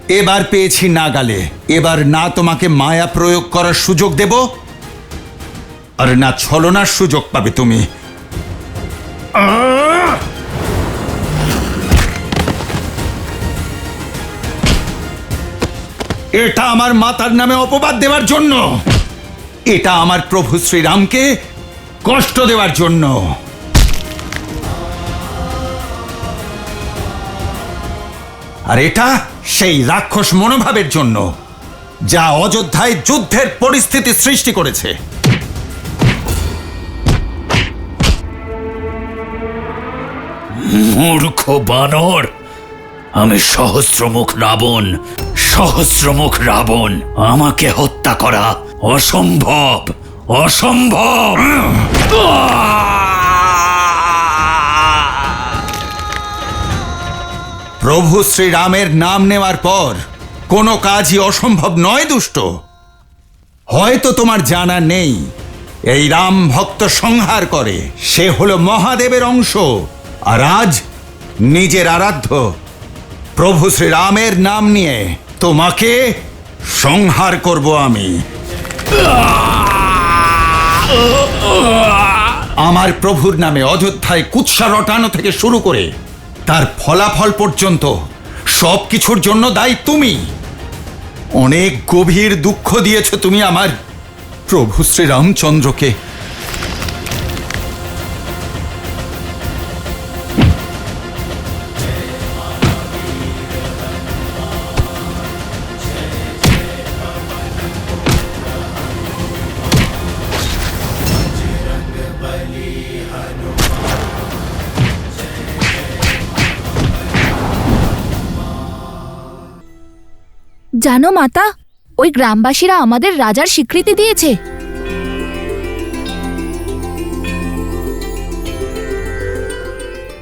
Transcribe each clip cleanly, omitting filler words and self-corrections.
এবার পেয়েছি নাগালে। এবার না তোমাকে মায়া প্রয়োগ করার সুযোগ দেব, আর না ছলনার সুযোগ পাবে তুমি। এটা আমার মাতার নামে অপবাদ দেওয়ার জন্য, এটা আমার প্রভু শ্রীরামকে কষ্ট দেওয়ার জন্য। আর এটা সেই রাক্ষস মনোভাবের জন্য যা অযোধ্যায় যুদ্ধের পরিস্থিতি সৃষ্টি করেছে। মূর্খ বানর, আমি সহস্রমুখ রাবণ, সহস্রমুখ রাবণ। আমাকে হত্যা করা অসম্ভব, অসম্ভব। প্রভু শ্রীরামের নাম নেওয়ার পর কোনো কাজই অসম্ভব নয় দুষ্ট। হয়তো তোমার জানা নেই, এই রাম ভক্ত সংহার করে সে হলো মহাদেবের অংশ, আর আজ নিজের আরাধ্য প্রভু শ্রীরামের নাম নিয়ে তোমাকে সংহার করব আমি। আমার প্রভুর নামে অযোধ্যায় কুৎসা রটানো থেকে শুরু করে তার ফলাফল পর্যন্ত সবকিছুর জন্য দায়ী তুমি। অনেক গভীর দুঃখ দিয়েছ তুমি আমার প্রভু শ্রীরামচন্দ্রকে। জানো মাতা, ওই গ্রামবাসীরা আমাদের রাজার স্বীকৃতি দিয়েছে।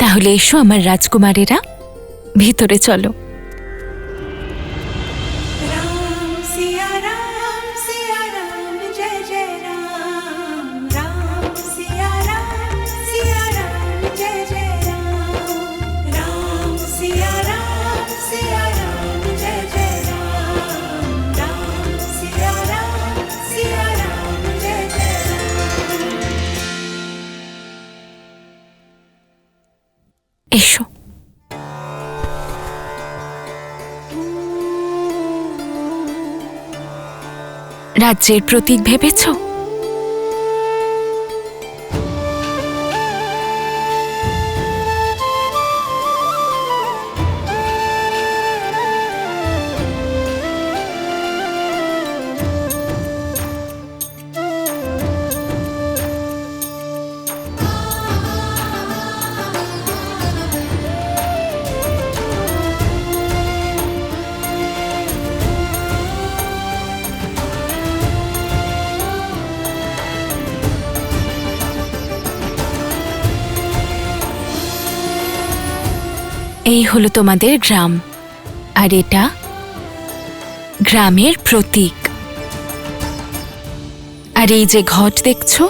তাহলে এসো আমার রাজকুমারেরা, ভিতরে চলো। এসো। রাজ্যের প্রতীক ভেবেছ? এই হলো তোমাদের গ্রাম, আর এটা গ্রামের প্রতীক। আর এই যে ঘট দেখছো,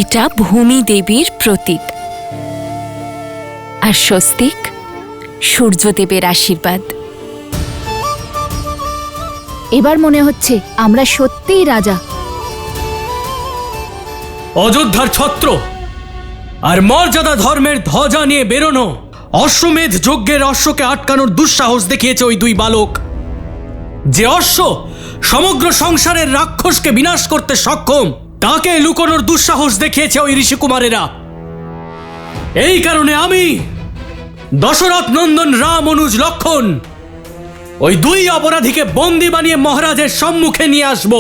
এটা ভূমি দেবীর প্রতীক। আর স্বস্তিক সূর্যদেবের আশীর্বাদ। এবার মনে হচ্ছে আমরা সত্যিই রাজা। অযোধ্যার ছত্র আর মর্যাদা ধর্মের ধ্বজা নিয়ে বেরোনো, অশ্বমেধ যজ্ঞের অশ্বকে আটকানোর দুঃসাহস দেখিয়েছে ওই দুই বালক। যে অশ্ব সমগ্র সংসারের রাক্ষসকে বিনাশ করতে সক্ষম, তাকে লুকোনোর দুঃসাহস দেখিয়েছে ওই ঋষিকুমারেরা। এই কারণে আমি দশরথ নন্দন রাম অনুজ লক্ষণ ওই দুই অপরাধীকে বন্দী বানিয়ে মহারাজের সম্মুখে নিয়ে আসব।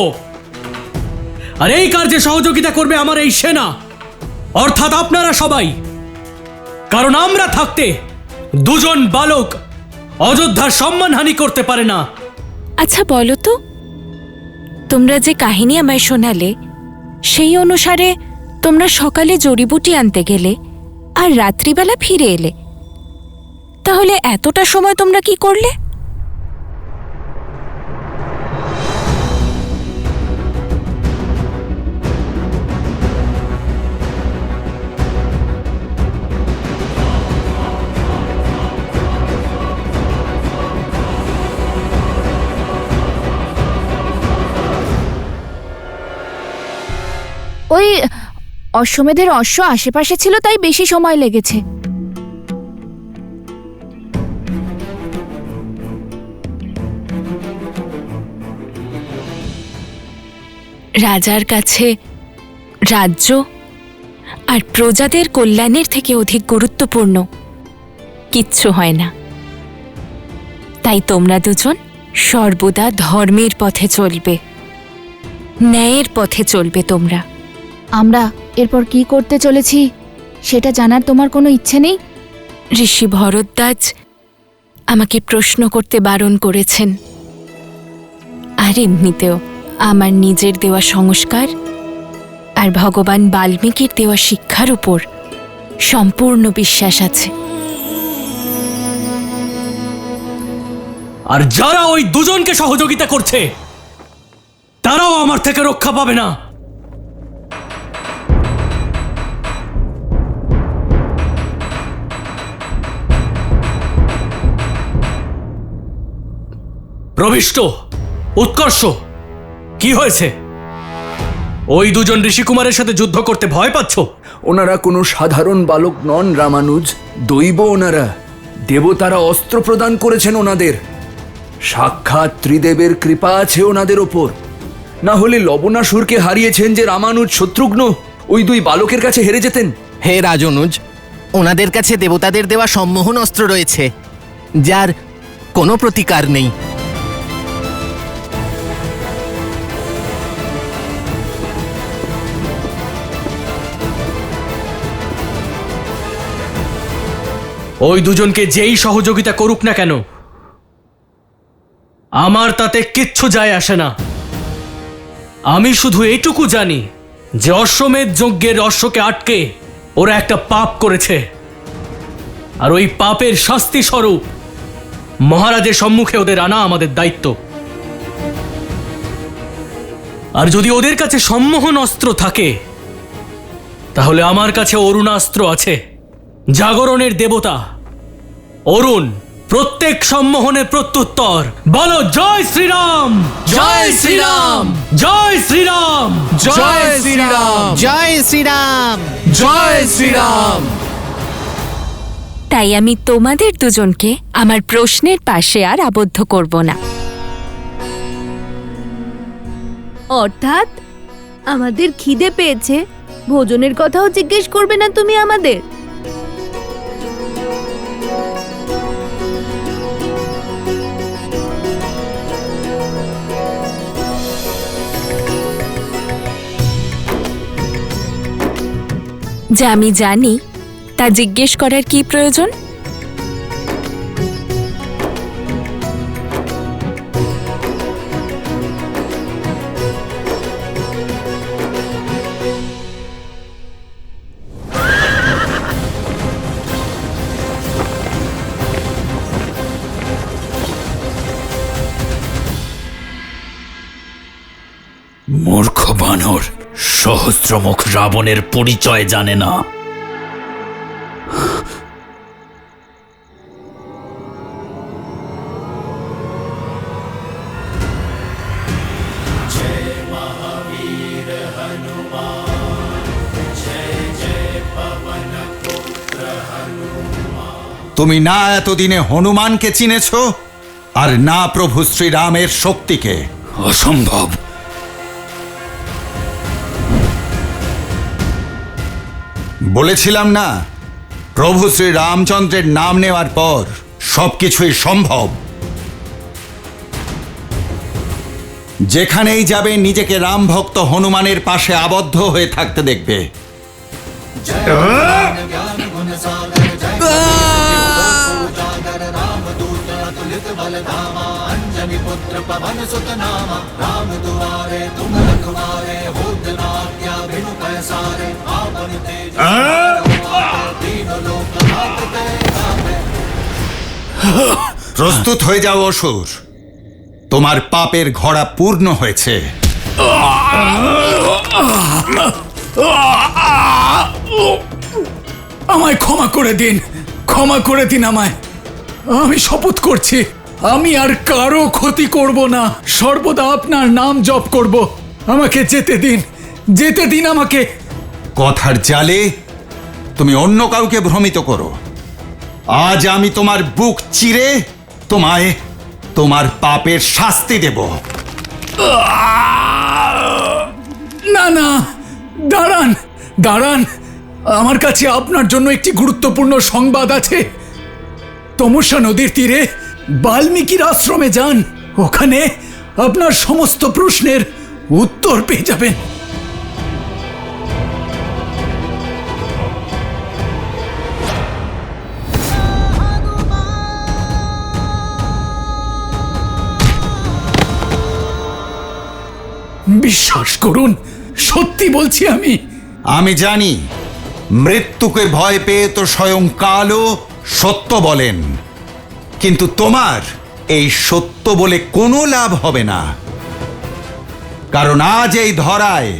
আর এই কার্যে সহযোগিতা করবে আমার এই সেনা, অর্থাৎ আপনারা সবাই। কারণ আমরা থাকতে দুজন বালক অযোধ্যার সম্মানহানি করতে পারে না। আচ্ছা বলো তো, তোমরা যে কাহিনী আমায় শোনালে, সেই অনুসারে তোমরা সকালে জড়িবুটি আনতে গেলে আর রাত্রিবেলা ফিরে এলে, তাহলে এতটা সময় তোমরা কি করলে? ওই অশ্বমেধের অশ্ব আশেপাশে ছিল, তাই বেশি সময় লেগেছে। রাজার কাছে রাজ্য আর প্রজাদের কল্যাণের থেকে অধিক গুরুত্বপূর্ণ কিচ্ছু হয় না। তাই তোমরা দুজন সর্বদা ধর্মের পথে চলবে, ন্যায়ের পথে চলবে তোমরা। আমরা এরপর কি করতে চলেছি সেটা জানার তোমার কোনো ইচ্ছে নেই? ঋষি ভরদ্বাজ আমাকে প্রশ্ন করতে বারণ করেছেন। আর এমনিতেও আমার নিজের দেওয়া সংস্কার আর ভগবান বাল্মীকির দেওয়া শিক্ষার উপর সম্পূর্ণ বিশ্বাস আছে। আর যারা ওই দুজনকে সহযোগিতা করছে তারাও আমার থেকে রক্ষা পাবে না। প্রবিষ্ট, উৎকর্ষ, কি হয়েছে? ওই দুজন ঋষিকুমারের সাথে যুদ্ধ করতে ভয় পাচ্ছ? ওনারা কোনো সাধারণ বালক নন রামানুজ, দৈব ওনারা। দেবতারা অস্ত্র প্রদান করেছেন ওনাদের। সাক্ষাৎ ত্রিদেবের কৃপা আছে ওনাদের ওপর। না হলে লবণাসুরকে হারিয়েছেন যে রামানুজ শত্রুঘ্ন ওই দুই বালকের কাছে হেরে যেতেন। হে রাজনুজ, ওনাদের কাছে দেবতাদের দেওয়া সম্মোহন অস্ত্র রয়েছে, যার কোনো প্রতিকার নেই। ওই দুজনকে যেই সহযোগিতা করুক না কেন, আমার তাতে কিচ্ছু যায় আসে না। আমি শুধু এইটুকু জানি যে অশ্বমেধ যজ্ঞের অশ্বকে আটকে ওরা একটা পাপ করেছে, আর ওই পাপের শাস্তি স্বরূপ মহারাজের সম্মুখে ওদের আনা আমাদের দায়িত্ব। আর যদি ওদের কাছে সম্মোহন অস্ত্র থাকে, তাহলে আমার কাছে অরুণাস্ত্র আছে। জাগরণের দেবতা অরুণ প্রত্যেক সম্মোহনের প্রত্যুত্তর। বলো জয় শ্রীরাম, জয় শ্রীরাম, জয় শ্রীরাম, জয় শ্রীরাম, জয় শ্রীরাম, জয় শ্রীরাম। তাই আমি তোমাদের দুজনকে আমার প্রশ্নের পাশে আর আবদ্ধ করব না। অর্থাৎ আমাদের খিদে পেয়েছে, ভোজনের কথাও জিজ্ঞেস করবে না তুমি আমাদের? যা আমি জানি তা জিজ্ঞেস করার কি প্রয়োজন? মূর্খ বানর, সহস্রমুখ রাবণের পরিচয় জানে না। তুমি না এতদিনে হনুমানকে চিনেছ, আর না প্রভু শ্রীরামের শক্তিকে। অসম্ভব। বলেছিলাম না, প্রভু শ্রী রামচন্দ্রের নাম নেওয়ার পর সবকিছুই সম্ভব। যেখানেই যাবে নিজেকে রাম ভক্ত হনুমানের পাশে আবদ্ধ হয়ে থাকতে দেখবে। প্রস্তুত হয়ে যাও অসুর, তোমার পাপের ঘোড়া পূর্ণ হয়েছে। আমায় ক্ষমা করে দিন, ক্ষমা করে দিন আমায়। আমি শপথ করছি আমি আর কারো ক্ষতি করব না, সর্বদা আপনার নাম জপ করব। আমাকে যেতে দিন, যেতে দিন আমাকে। কথার জালে তুমি অন্য কাউকে ভ্রমিত করো। আজ আমি তোমার বুক চিরে তোমায় তোমার পাপের শাস্তি দেব। না না, দাঁড়ান দাঁড়ান, আমার কাছে আপনার জন্য একটি গুরুত্বপূর্ণ সংবাদ আছে। তমসা নদীর তীরে বাল্মীকির আশ্রমে যান, ওখানে আপনার সমস্ত প্রশ্নের উত্তর পেয়ে যাবেন। বিশ্বাস করুন, সত্যি বলছি আমি। আমি জানি মৃত্যুকে ভয় পেয়ে তো স্বয়ং কালও সত্য বলেন, কিন্তু তোমার এই সত্য বলে কোনো লাভ হবে না, কারণ আজ এই ধরায়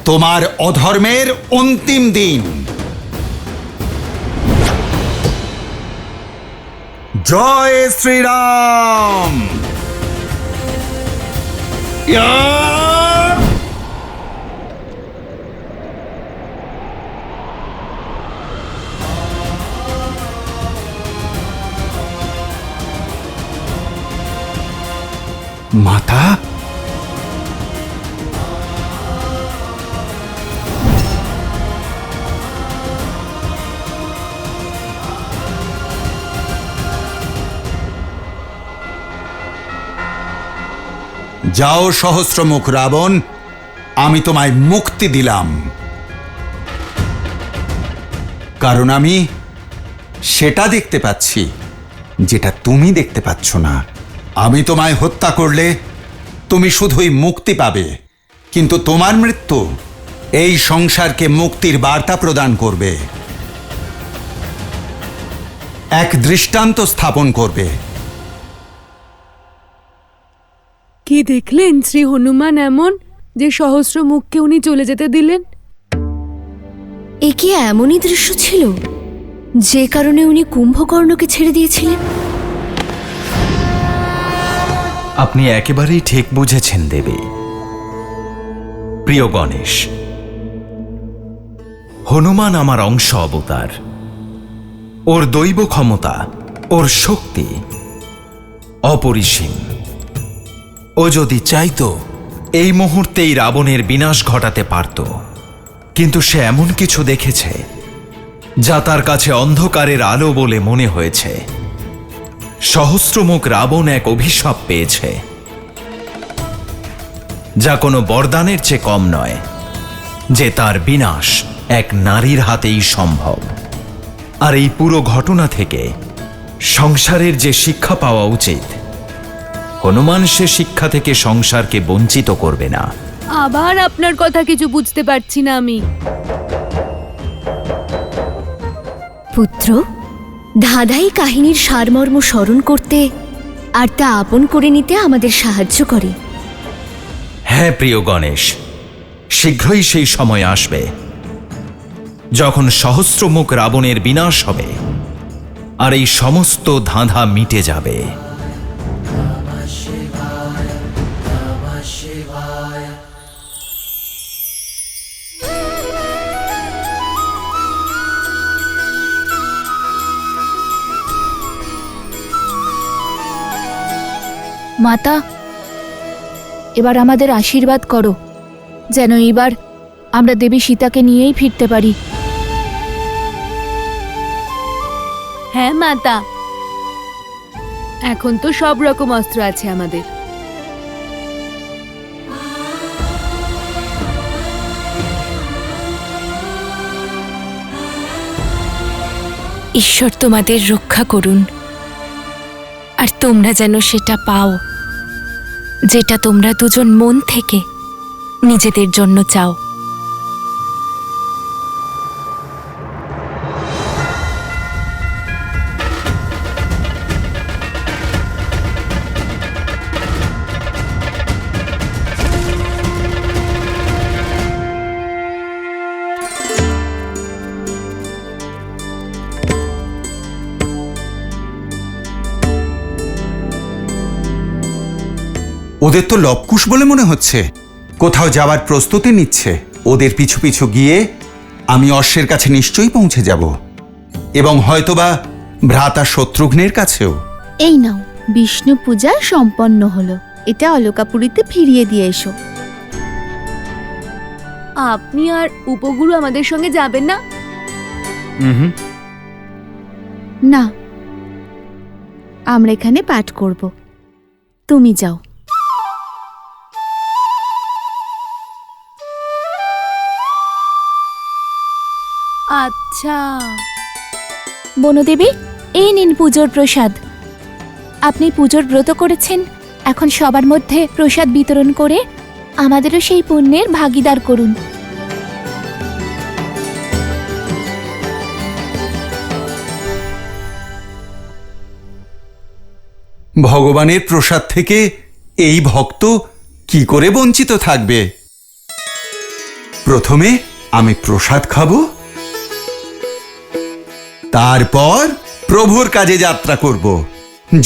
তোমার অধর্মের অন্তিম দিন। জয় শ্রীরাম। ইয়া! মাতা, যাও সহস্রমুখ রাবণ, আমি তোমায় মুক্তি দিলাম, কারণ আমি সেটা দেখতে পাচ্ছি যেটা তুমি দেখতে পাচ্ছ না। আমি তোমায় হত্যা করলে তুমি শুধুই মুক্তি পাবে, কিন্তু তোমার মৃত্যু এই সংসারকে মুক্তির বার্তা প্রদান করবে, এক দৃষ্টান্ত স্থাপন করবে। কি দেখলেন শ্রী হনুমান এমন যে সহস্র মুখকে উনি চলে যেতে দিলেন? এ কি এমনই দৃশ্য ছিল যে কারণে উনি কুম্ভকর্ণকে ছেড়ে দিয়েছিলেন? আপনি একেবারেই ঠিক বুঝেছেন দেবী। প্রিয় গণেশ, হনুমান আমার অংশ অবতার। ওর দৈব ক্ষমতা, ওর শক্তি অপরিসীম। ও যদি চাইতো এই মুহূর্তেই রাবণের বিনাশ ঘটাতে পারত, কিন্তু সে এমন কিছু দেখেছে যা তার কাছে অন্ধকারের আলো বলে মনে হয়েছে। সহস্রমুখ রাবণ এক অভিশাপ পেয়েছে, যা কোনো বরদানের চেয়ে কম নয়, যে তার বিনাশ এক নারীর হাতেই সম্ভব। আর এই পুরো ঘটনা থেকে সংসারের যে শিক্ষা পাওয়া উচিত, হনুমান সে শিক্ষা থেকে সংসারকে বঞ্চিত করবে না। আবার আপনার কথা কিছু বুঝতে পারছি না আমি। পুত্র, ধাঁধাই কাহিনীর সারমর্ম স্মরণ করতে আর তা আপন করে নিতে আমাদের সাহায্য করে। হ্যাঁ প্রিয় গণেশ, শীঘ্রই সেই সময় আসবে যখন সহস্রমুখ রাবণের বিনাশ হবে আর এই সমস্ত ধাঁধা মিটে যাবে। মাতা, এবার আমাদের আশীর্বাদ করো যেন এবার আমরা দেবী সীতাকে নিয়েই ফিরতে পারি। হ্যাঁ মাতা, এখন তো সব রকম অস্ত্র আছে আমাদের। ঈশ্বর তোমাদের রক্ষা করুন, আর তোমরা যেন সেটা পাও যেটা তোমরা দুজন মন থেকে নিজেদের জন্য চাও। ওদের তো লবকুশ বলে মনে হচ্ছে। কোথাও যাওয়ার প্রস্তুতি নিচ্ছে। ওদের পিছু পিছু গিয়ে আমি অশ্বের কাছে নিশ্চয়ই পৌঁছে যাব, এবং হয়তোবা ভ্রাতা শত্রুঘ্নের কাছেও। এই নাও, বিষ্ণু পূজা সম্পন্ন হলো। এটা অলকাপুরীতে ফিরিয়ে দিয়ে এসো। আপনি আর উপগুরু আমাদের সঙ্গে যাবেন না? না, আমরা এখানে পাঠ করব, তুমি যাও। আচ্ছা, বনদেবী, এই নিন পুজোর প্রসাদ। আপনি পুজোর ব্রত করেছেন, এখন সবার মধ্যে প্রসাদ বিতরণ করে আমাদেরও সেই পুণ্যের ভাগীদার করুন। ভগবানের প্রসাদ থেকে এই ভক্ত কি করে বঞ্চিত থাকবে? প্রথমে আমি প্রসাদ খাবো, তারপর প্রভুর কাজে যাত্রা করব।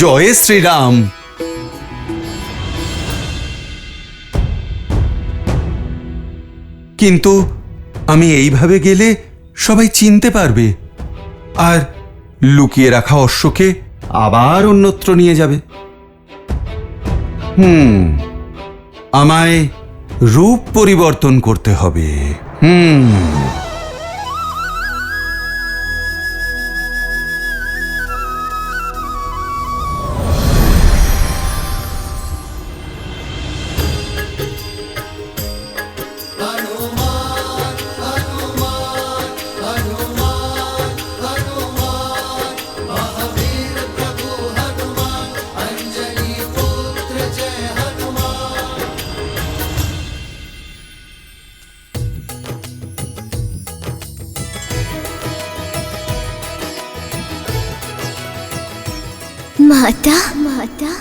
জয় শ্রীরাম। কিন্তু আমি এইভাবে গেলে সবাই চিনতে পারবে, আর লুকিয়ে রাখা অশ্বকে আবার অন্যত্র নিয়ে যাবে। আমায় রূপ পরিবর্তন করতে হবে। মাতা মাতা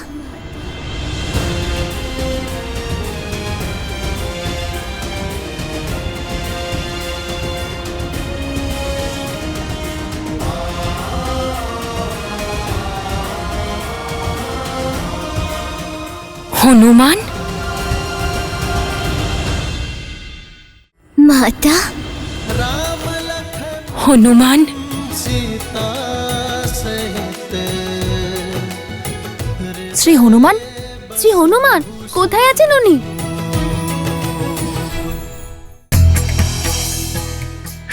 হনুমান, মাতা হনুমান, শ্রী হনুমান, শ্রী হনুমান কোথায় আছেন উনি?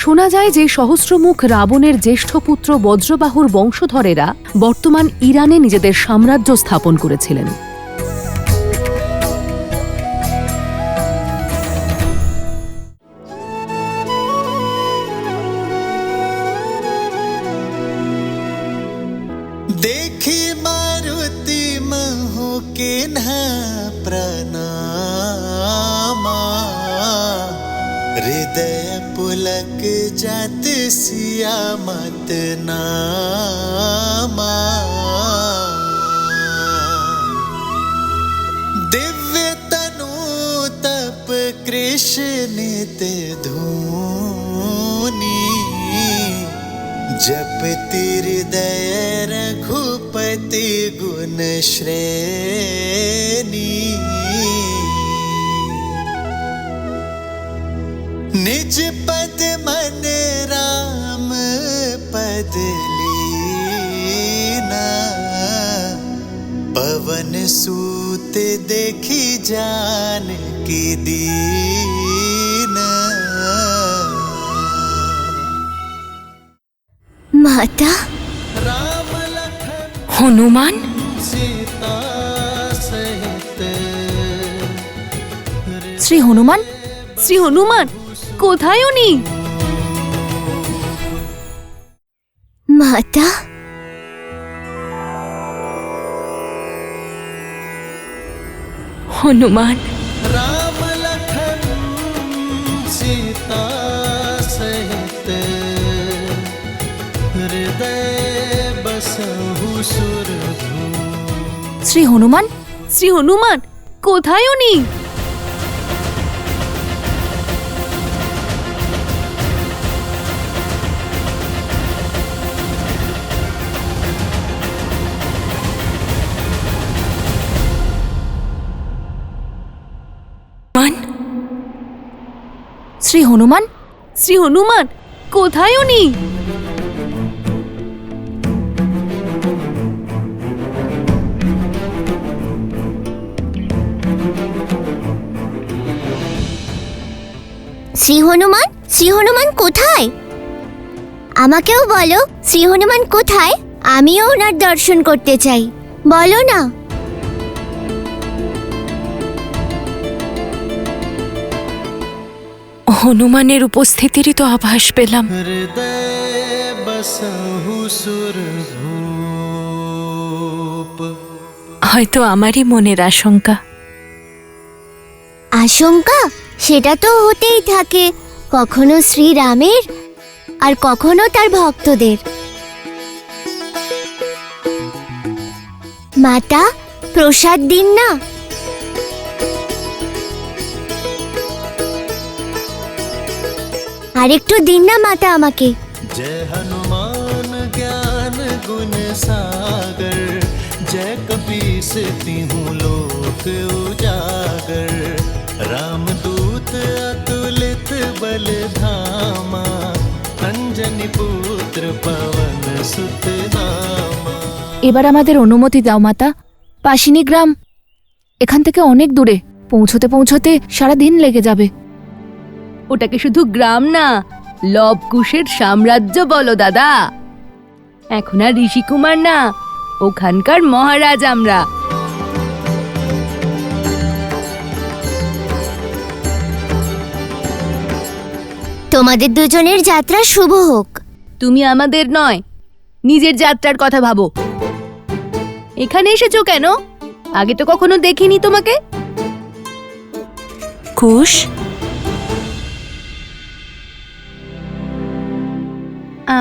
শোনা যায় যে সহস্রমুখ রাবণের জ্যেষ্ঠ পুত্র বজ্রবাহুর বংশধরেরা বর্তমান ইরানে নিজেদের সাম্রাজ্য স্থাপন করেছিলেন। देखी मारुति महु के न प्रणामा, हृदय पुलक जात सिया मत नामा। दिव्य तनु तप कृष्ण ते धूनी, जप हृदय रघुपति गुण श्रेणी। निज पद मन राम पद लीना, पवन सूत देखी जान की दीना। মাতা হনুমান, শ্রী হনুমান, শ্রী হনুমান কোথায় উনি? মাতা হনুমান, राम लखन सीता सहित, हृदय बसहु सुरभूमि। শ্রী হনুমান, শ্রী হনুমান কোথায় উনি? হনুমান, শ্রী হনুমান? শ্রী হনুমান কোথায় উনি? শ্রী হনুমান, শ্রী হনুমান কোথায়? আমাকেও বলো শ্রী হনুমান কোথায়? আমিও ওনার দর্শন করতে চাই, বলো না। হনুমানের উপস্থিতিরই তো আভাস পেলাম। हृदय बसहु सुरभूप। হয়তো আমারই মনের আশঙ্কা। আশঙ্কা সেটা তো হতেই থাকে, কখনো শ্রীরামের আর কখনো তার ভক্তদের। মাতা, প্রসাদ দিন না। আরেকটু দিন না মাতা আমাকে। जय हनुमान ज्ञान गुण सागर, जय कपीस तिहु लोक उजागर। रामदूत अतुलित बल धामा, अंजनी पुत्र पवन सुत नामा। এবার আমাদের অনুমতি দাও মাতা। পাশিনী গ্রাম এখান থেকে অনেক দূরে, পৌঁছতে পৌঁছতে সারা দিন লেগে যাবে। ওটাকে শুধু গ্রাম না, লবকুশের সাম্রাজ্য বলো দাদা। এখন আর ঋষিকুমার না, ওখানকার মহারাজ আমরা। তোমাদের দুজনের যাত্রা শুভ হোক। তুমি আমাদের নয়, নিজের যাত্রার কথা ভাবো। এখানে এসেছো কেন? আগে তো কখনো দেখিনি তোমাকে। কুশ,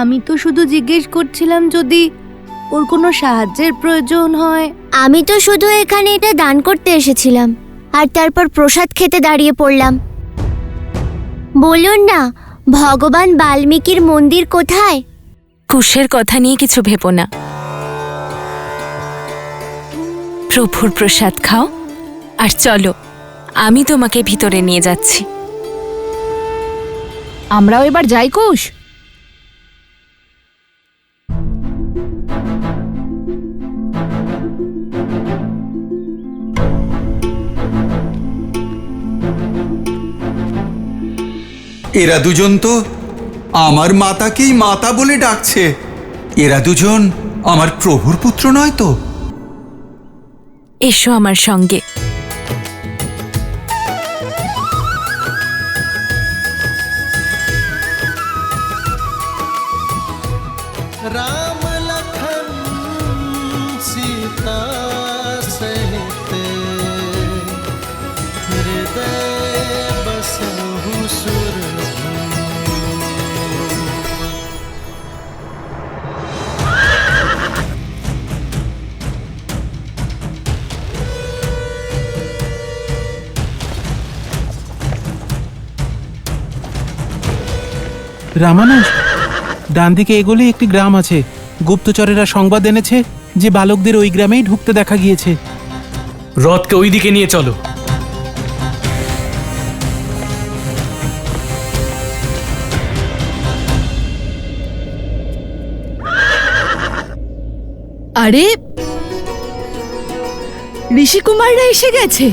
আমি তো শুধু জিজ্ঞেস করছিলাম যদি ওর কোনো সাহায্যের প্রয়োজন হয়। আমি তো শুধু এখানে এটা দান করতে এসেছিলাম, আর তারপর প্রসাদ খেতে দাঁড়িয়ে পড়লাম। বলুন না, ভগবান বাল্মীকির মন্দির কোথায়? কুশের কথা নিয়ে কিছু ভেবো না। প্রভুর প্রসাদ খাও আর চলো, আমি তোমাকে ভিতরে নিয়ে যাচ্ছি। আমরাও এবার যাই কুশ। এরা দুজন তো আমার মাতাকেই মাতা বলে ডাকছে। এরা দুজন আমার প্রভুর পুত্র নয় তো? এসো আমার সঙ্গে। राम लखन सीता सहित, हृदय बसहु सुरभूप। রামানুজ, ডান দিকে এগোলে একটি গ্রাম আছে। গুপ্তচরেরা সংবাদ এনেছে যে বালকদের ওই গ্রামেই ঢুকতে দেখা গিয়েছে। রথকে ওই দিকে নিয়ে চলো। আরে ঋষিকুমাররা এসে গেছে।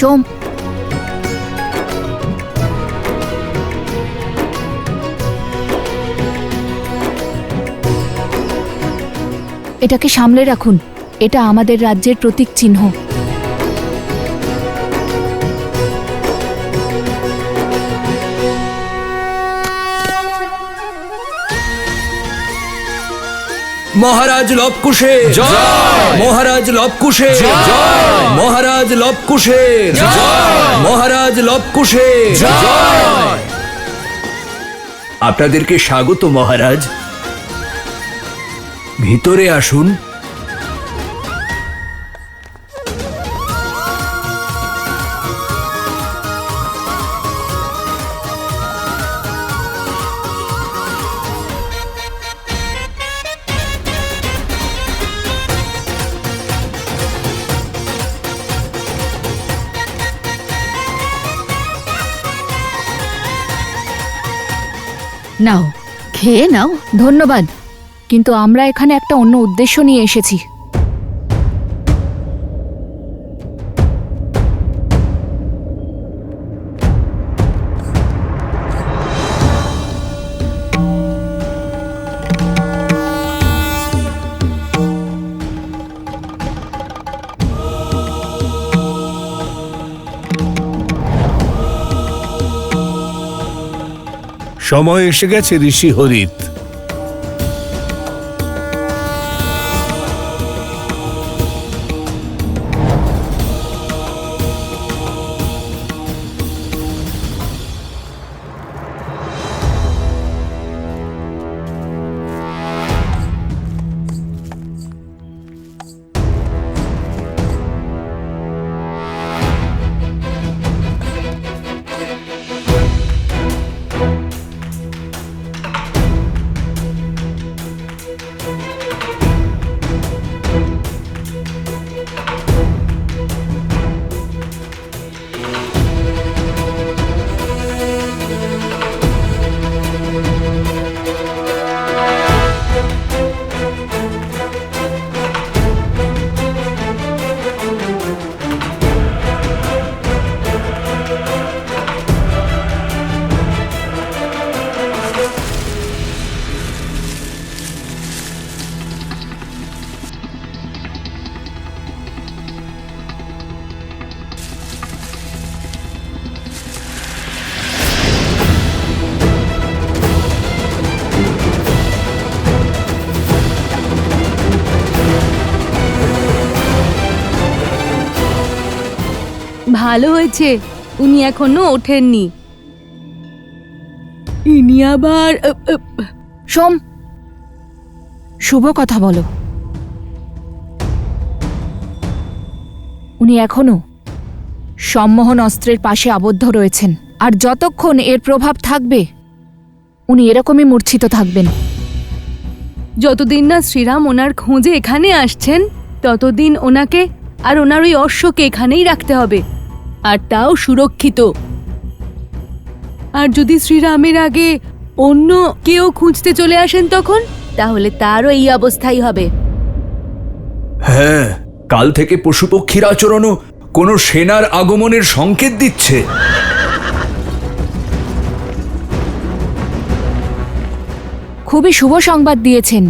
সোম, এটাকে সামলে রাখুন। এটা আমাদের রাজ্যের প্রতীক চিহ্ন। মহারাজ লবকুশে জয়, মহারাজ লবকুশে জয়, মহারাজ লবকুশে জয়, মহারাজ লবকুশে জয়। আপনাদেরকে স্বাগত মহারাজ, ভিতরে আসুন। নাও খেয়ে নাও। ধন্যবাদ, কিন্তু আমরা এখানে একটা অন্য উদ্দেশ্য নিয়ে এসেছি। সময় এসে গেছে ঋষি হরিত। ভালো হয়েছে উনি এখনো ওঠেননি। ইনি আবার সোম, শুভ কথা বলো। উনি এখনো সম্মোহন অস্ত্রের পাশে আবদ্ধ রয়েছেন, আর যতক্ষণ এর প্রভাব থাকবে উনি এরকমই মূর্ছিত থাকবেন। যতদিন না শ্রীরাম ওনার খোঁজে এখানে আসছেন ততদিন ওনাকে আর ওনার ওই অশ্বকে এখানেই রাখতে হবে, আর তাও সুরক্ষিত। আর যদি শ্রীরামের আগে অন্য কেউ খুঁজতে চলে আসেন তখন, তাহলে তারও এই অবস্থাই হবে। হ্যাঁ, কাল থেকে পশুপক্ষীর আচরণও কোনো সেনার আগমনের সংকেত দিচ্ছে। খুবই শুভ সংবাদ দিয়েছেন।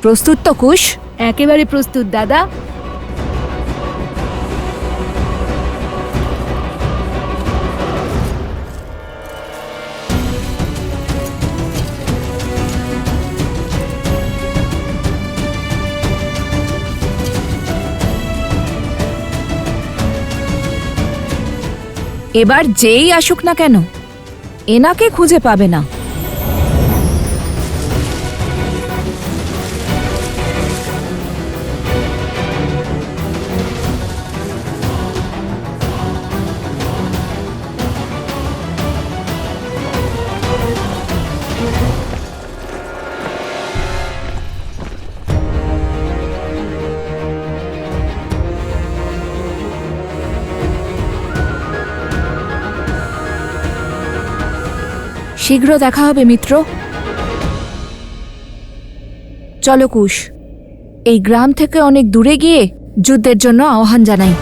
প্রস্তুত তো কুশ? একেবারে প্রস্তুত দাদা। এবার যেই আসুক না কেন এনাকে খুঁজে পাবে না। শীঘ্র দেখা হবে মিত্র। চলো কুশ, এই গ্রাম থেকে অনেক দূরে গিয়ে যুদ্ধের জন্য আহ্বান জানাই।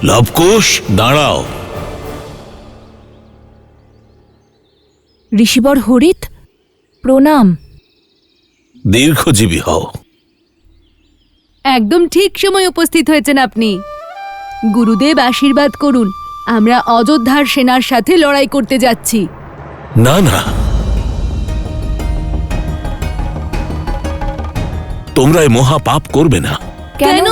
লবকুশ, দাঁড়াও। ঋষিবর হরিত, প্রণাম। দীর্ঘজীবী হও। একদম ঠিক সময় উপস্থিত হয়েছেন আপনি। গুরুদেব আশীর্বাদ করুন, আমরা অযোধ্যার সেনার সাথে লড়াই করতে যাচ্ছি। না না, তোমরা এই মহা পাপ করবে না। কেন?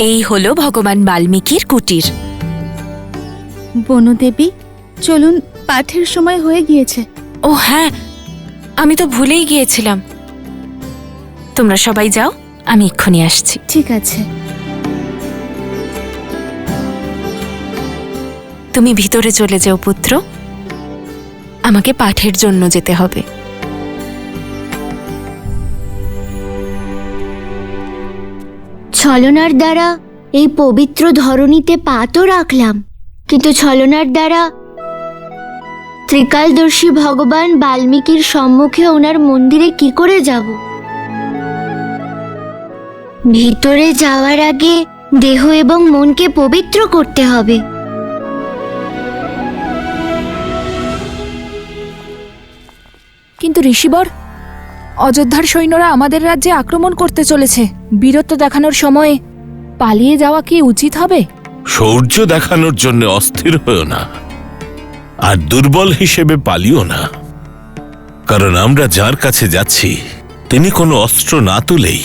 এই হলো ভগবান বাল্মীকির কুটির। বনদেবী, চলুন, পাঠের সময় হয়ে গিয়েছে। ও হ্যাঁ, আমি তো ভুলেই গিয়েছিলাম। তোমরা সবাই যাও, আমি এক্ষুনি আসছি। ঠিক আছে। তুমি ভিতরে চলে যাও পুত্র, আমাকে পাঠের জন্য যেতে হবে। ছলনার দ্বারা এই পবিত্র ধরণীতে পা তো রাখলাম, কিন্তু ছলনার দ্বারা ত্রিকালদর্শী ভগবান বাল্মীকির সম্মুখে ওনার মন্দিরে কি করে যাব? ভিতরে যাওয়ার আগে দেহ এবং মনকে পবিত্র করতে হবে। কিন্তু ঋষিবর, অযোধ্যার সৈন্যরা আমাদের রাজ্যে আক্রমণ করতে চলেছে। বীরত্ব দেখানোর সময় পালিয়ে যাওয়া কি উচিত হবে? শৌর্য দেখানোর জন্য অস্থির হয়েও না, আর দুর্বল হিসেবে পালিও না। কারণ আমরা যার কাছে যাচ্ছি তিনি কোনো অস্ত্র না তুলেই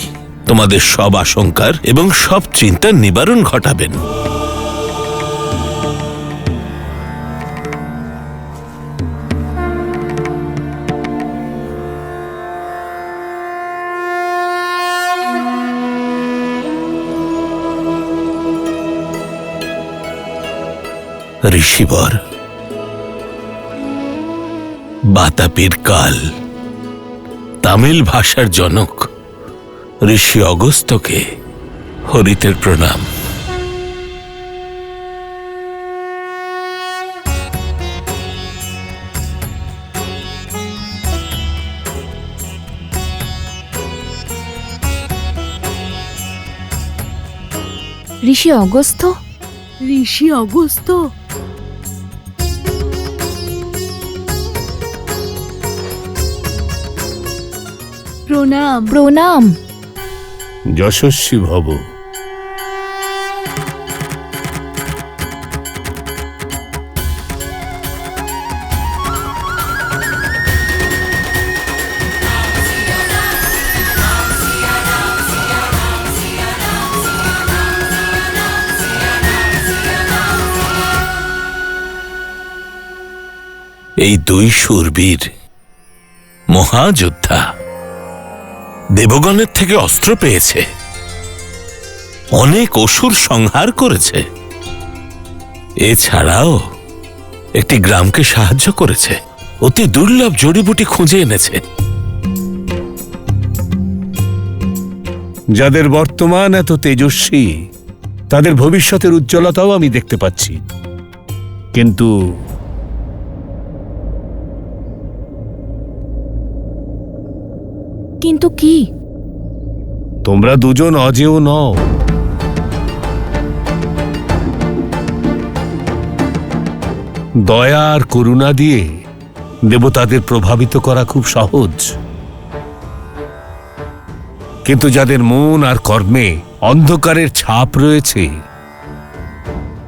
তোমাদের সব আশঙ্কার এবং সব চিন্তার নিবারণ ঘটাবেন। ঋষিবর, বাতাপির কাল, তামিল ভাষার জনক ঋষি অগস্ত্যকে হরিতের প্রণাম। ঋষি অগস্ত্য? ঋষি অগস্ত্য? প্রণাম। প্রণাম। যশস্বী ভব। এই দুই শূরবীর মহাযোদ্ধা দেবগণের থেকে অস্ত্র পেয়েছে, অনেক অসুর সংহার করেছে, এছাড়াও একটি গ্রামকে সাহায্য করেছে, অতি দুর্লভ জড়িবুটি খুঁজে এনেছে। যাদের বর্তমান এত তেজস্বী, তাদের ভবিষ্যতের উজ্জ্বলতাও আমি দেখতে পাচ্ছি। কিন্তু কিন্তু কি? তোমরা দুজন অজেয় নও। দয়া আর করুণা দিয়ে দেবতাদের প্রভাবিত করা খুব সহজ, কিন্তু যাদের মন আর কর্মে অন্ধকারের ছাপ রয়েছে,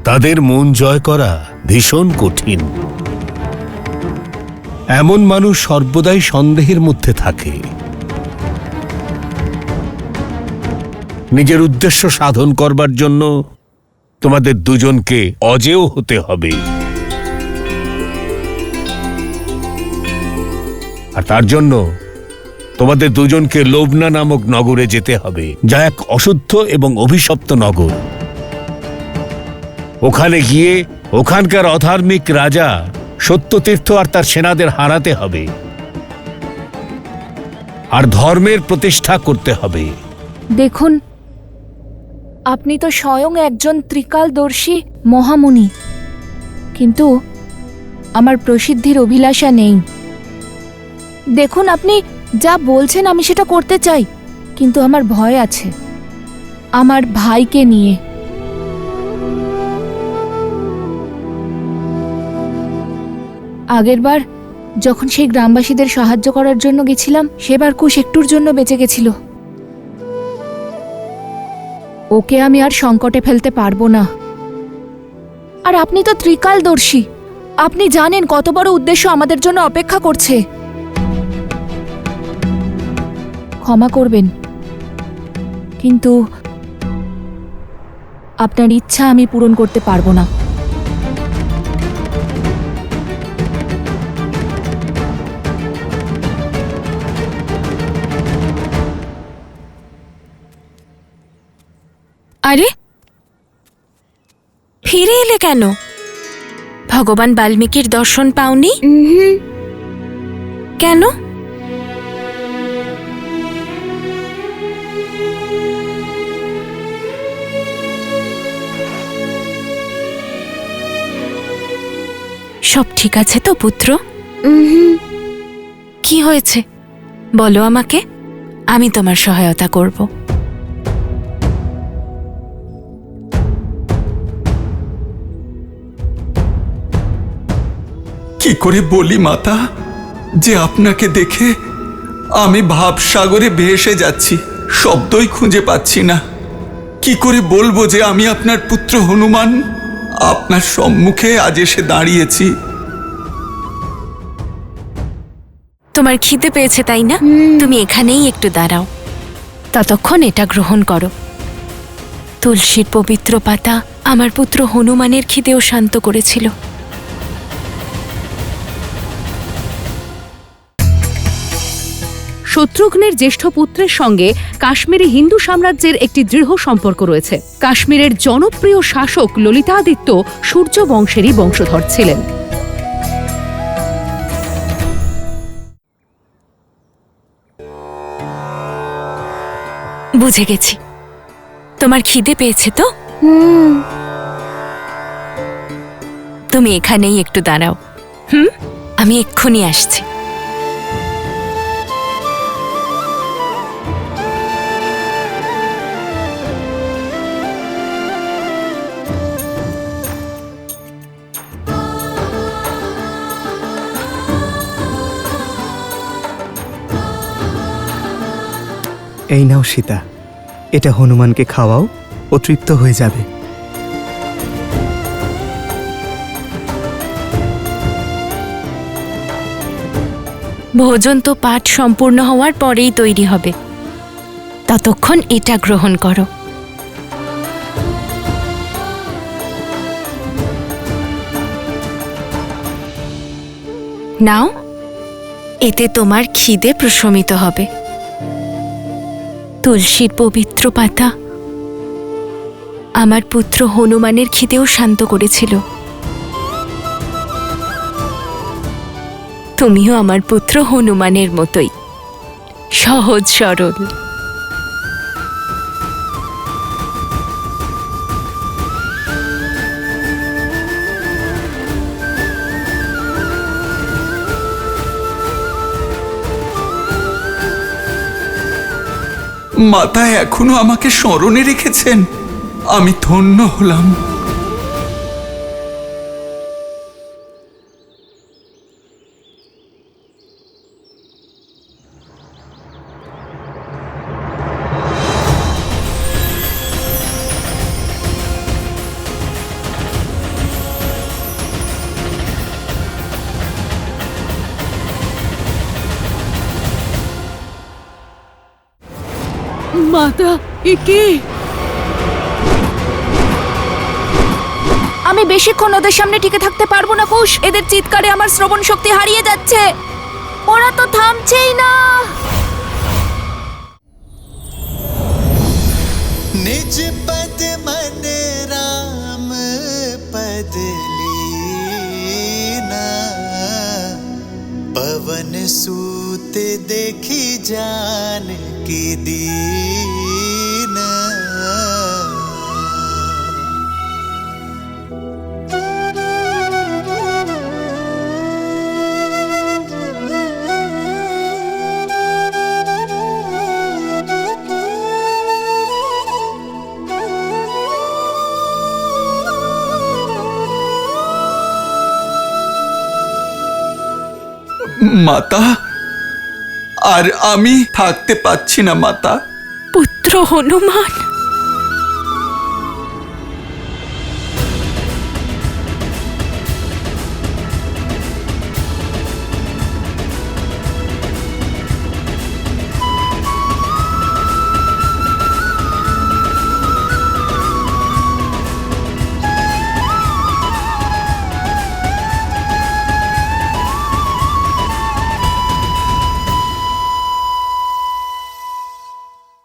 তাদের মন জয় করা ভীষণ কঠিন। এমন মানুষ সর্বদাই সন্দেহের মধ্যে থাকে। নিজের উদ্দেশ্য সাধন করবার জন্য তোমাদের দুজনকে অজেয় হতে হবে, আর তার জন্য তোমাদের দুজনকে লোভনা নামক নগরে যেতে হবে, যা এক অশুদ্ধ এবং অভিশপ্ত নগর। ওখানে গিয়ে ওখানকার অধার্মিক রাজা সত্যতীর্থ আর তার সেনাদের হারাতে হবে, আর ধর্মের প্রতিষ্ঠা করতে হবে। দেখুন, আপনি তো স্বয়ং একজন ত্রিকালদর্শী মহামুনি, কিন্তু আমার প্রসিদ্ধির অভিলাষা নেই। দেখুন, আপনি যা বলছেন আমি সেটা করতে চাই, কিন্তু আমার ভয় আছে আমার ভাইকে নিয়ে। আগেরবার যখন সেই গ্রামবাসীদের সাহায্য করার জন্য গেছিলাম, সেবার কুশ একটুর জন্য বেঁচে গেছিল। ওকে আমি আর সংকটে ফেলতে পারবো না। আর আপনি তো ত্রিকালদর্শী, আপনি জানেন কত বড় উদ্দেশ্য আমাদের জন্য অপেক্ষা করছে। ক্ষমা করবেন, কিন্তু আপনার ইচ্ছা আমি পূরণ করতে পারবো না। আরে ফিরে এলে কেন? ভগবান বাল্মীকির দর্শন পাওনি কেন? সব ঠিক আছে তো পুত্র? কি হয়েছে বলো আমাকে, আমি তোমার সহায়তা করব। কি করে বলি মাতা যে আপনাকে দেখে আমি ভাবসাগরে ভেসে যাচ্ছি, শব্দই খুঁজে পাচ্ছি না। কি করে বলবো যে আমি আপনার পুত্র হনুমান, আপনার সম্মুখে আজ এসে দাঁড়িয়েছি। তোমার খিদে পেয়েছে তাই না? তুমি এখানেই একটু দাঁড়াও, ততক্ষণ এটা গ্রহণ করো। তুলসীর পবিত্র পাতা আমার পুত্র হনুমানের খিদেও শান্ত করেছিল। শত্রুঘ্নের জ্যেষ্ঠ পুত্রের সঙ্গে কাশ্মীরি হিন্দু সাম্রাজ্যের একটি দৃঢ় সম্পর্ক রয়েছে। কাশ্মীরের জনপ্রিয় শাসক ললিতাদিত্য সূর্য বংশেরই বংশধর ছিলেন। বুঝে গেছি, তোমার খিদে পেয়েছে তো? তুমি এখানেই একটু দাঁড়াও। আমি এক্ষুনি আসছি। এই নাও সীতা, এটা হনুমানকে খাওয়াও, ও তৃপ্ত হয়ে যাবে। ভোজন তো পাঠ সম্পূর্ণ হওয়ার পরেই তৈরি হবে, ততক্ষণ এটা গ্রহণ করো। নাও, এতে তোমার খিদে প্রশমিত হবে। তুলসীর পবিত্র পাতা আমার পুত্র হনুমানের খিদেও শান্ত করেছিল। তুমিও আমার পুত্র হনুমানের মতোই সহজ সরল। মাতা এখনো আমাকে স্মরণে রেখেছেন, আমি ধন্য হলাম। মাতা, এ কে? আমি বেশিক্ষণ ওদের সামনে টিকে থাকতে পারবো না কুশ। এদের চিৎকারে আমার শ্রবণ শক্তি হারিয়ে যাচ্ছে, ওরা তো থামছেই না। निज पद मन राम पद लीना, पवन सूत देखी जान की दीना। মাতা, আর আমি থাকতে পাচ্ছি না মাতা। পুত্র হনুমান,